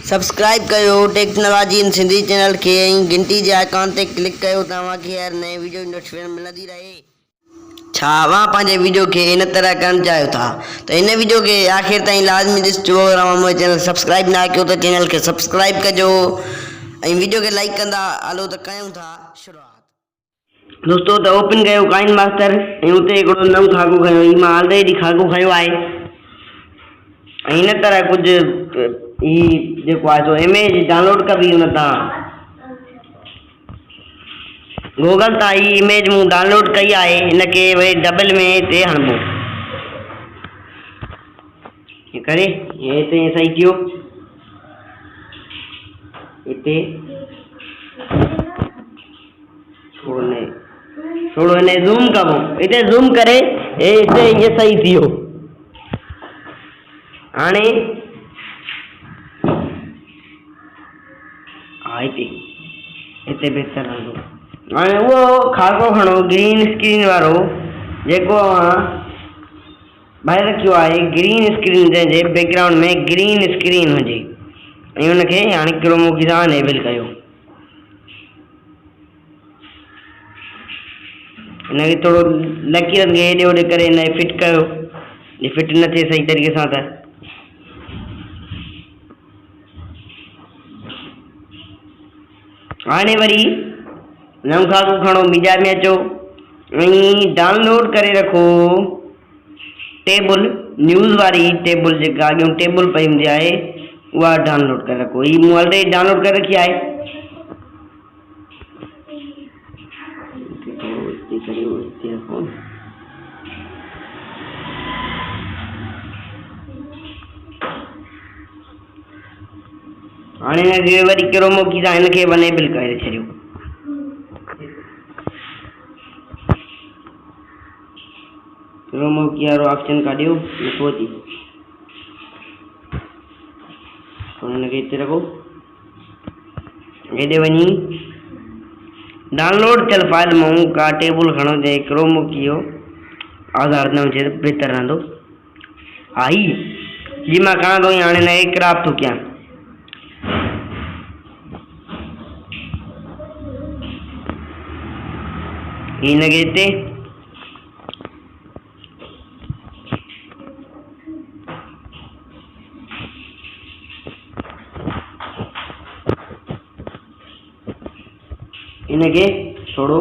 Subscribe कयो technology in Sindhi channel के घंटी जे आइकॉन ते क्लिक कयो तव्हांखे हर नए वीडियो जी नोटिफिकेशन मिलंदी रहे। छा तव्हां पंहिंजे वीडियो खे इन तरह करणु चाहियो था त इन वीडियो खे आख़िर ताईं लाज़मी ॾिसिजो। अगर मुंहिंजो चैनल सब्सक्राइब ना कयो त चैनल खे सब्सक्राइब कजो ऐं वीडियो खे लाइक कंदा। हलो त कयूं था शुरूआत। दोस्तों त ओपन कयो काइन मास्टर ऐं उते हिकिड़ो नओं खाको खयो। ही मां ऑलरेडी खाको खयो आहे ऐं हिन तरह कुझु ही जेको आहे सो इमेज डाउनलोड कबी हुन तां गूगल तां ही इमेज मूं डाउनलोड कई आहे। हिनखे वरी डबल में हिते हणिबो करे हिते सही थियो। हिते थोड़ो हिन ज़ूम कबो हिते ज़ूम करे हिते ईअं सही थियो। हाणे हिते बहितर रहंदो। हाणे उहो खाको खणो ग्रीन स्क्रीन वारो जेको ॿाहिरि रखियो आहे। ग्रीन स्क्रीन जंहिंजे बैकग्राउंड में ग्रीन स्क्रीन हुजे ऐं हुनखे हाणे क्रोमा की सां इनेबल कयो। हिनखे थोरो लकीरनि खे हेॾे होॾे करे हिन फिट कयो जे फिट न थिए सही तरीक़े सां त हाणे वरी नओं खाको खणो मीडिया में अचो ऐं डाउनलोड करे रखो टेबल न्यूज़ वारी टेबल जेका अॻियों टेबल पई हूंदी आहे उहा डाउनलोड करे रखो। ही मूं ऑलरेडी डाउनलोड करे रखी आहे। हाणे हिनखे वरी क्रोमा की सां हिनखे इनेबल करे छॾियो। क्रोमा की वारो ऑप्शन काढियो नथो अचे तो हिनखे हिते रखो। हेॾे वञी डाउनलोड थियल फाइल मां का टेबल खणो जंहिं क्रोमा की जो आधार न हुजे त बहितर रहंदो। हा ही मां खणां थो हाणे हिनखे क्रॉप थो कयां। हिनखे हिते हिनखे थोड़ो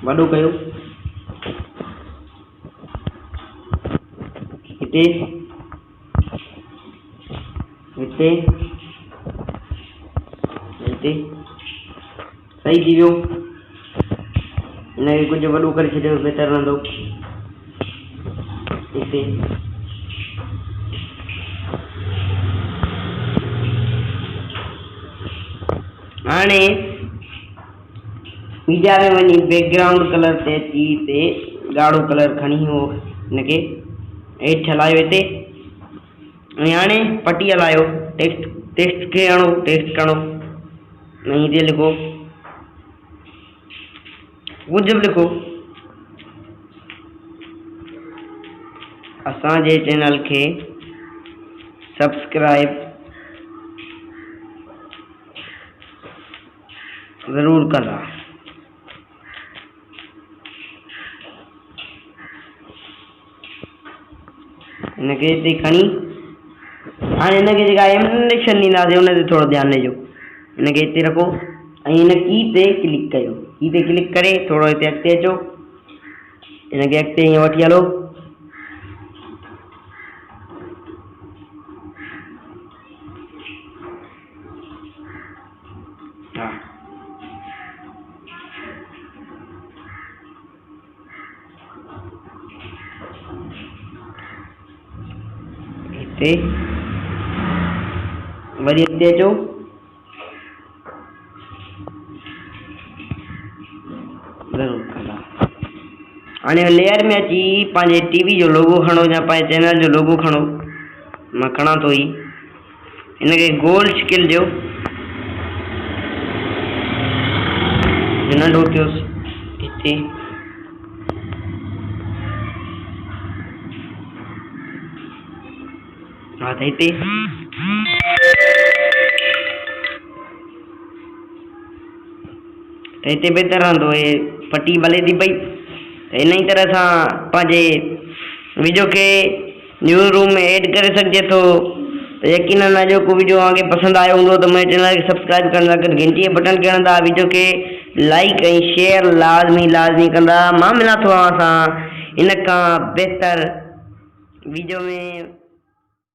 वॾो कयो। हिते हिते हिते सही थी वियो। हिनखे कुझु वॾो करे छॾियो बहितर रहंदो। हिते हाणे मीडिया में वञी बैकग्राउंड कलर ते अची हिते ॻाढ़ो कलर खणी हो हिनखे हेठि हलायो हिते ऐं हाणे पटी हलायो। टेक्स्ट खे हणो टेक्स्ट खणो ऐं हिते लिखो कुझु बि लिखो। असांजे चैनल खे सब्सक्राइब ज़रूर करा। हिनखे हिते खणी हाणे हिनखे जेका एनिमेशन ॾींदासीं हुन ते थोरो ध्यानु ॾिजो। हिनखे हिते रखो ऐं हिन की ते क्लिक कयो। की ते क्लिक करे थोरो हिते अॻिते अचो। हिनखे अॻिते हीअं वठी हलो। हा हिते वरी अॻिते अचो। हाणे लेयर में अची पंहिंजे टीवी जो लोगो खणो या पंहिंजे चैनल जो लोगो खणो। मां खणां थो ही हिनखे गोल स्केल जो नंढो कयोसि हिते हा त हिते त हिते बहितर रहंदो। हे पटी भले थी पई, इन ई तरह सां पंहिंजे वीडियो खे न्यूज़ रूम में ऐड करे सघिजे थो। यकीनन अॼो को वीडियो तव्हांखे पसंदि आयो हूंदो त मुंहिंजे चैनल खे सब्सक्राइब कंदा, घंटी जो बटन के हणंदा, वीडियो खे लाइक ऐं शेयर लाज़मी कंदा। मां मिलां थो तव्हां सां इन खां बहितर वीडियो में।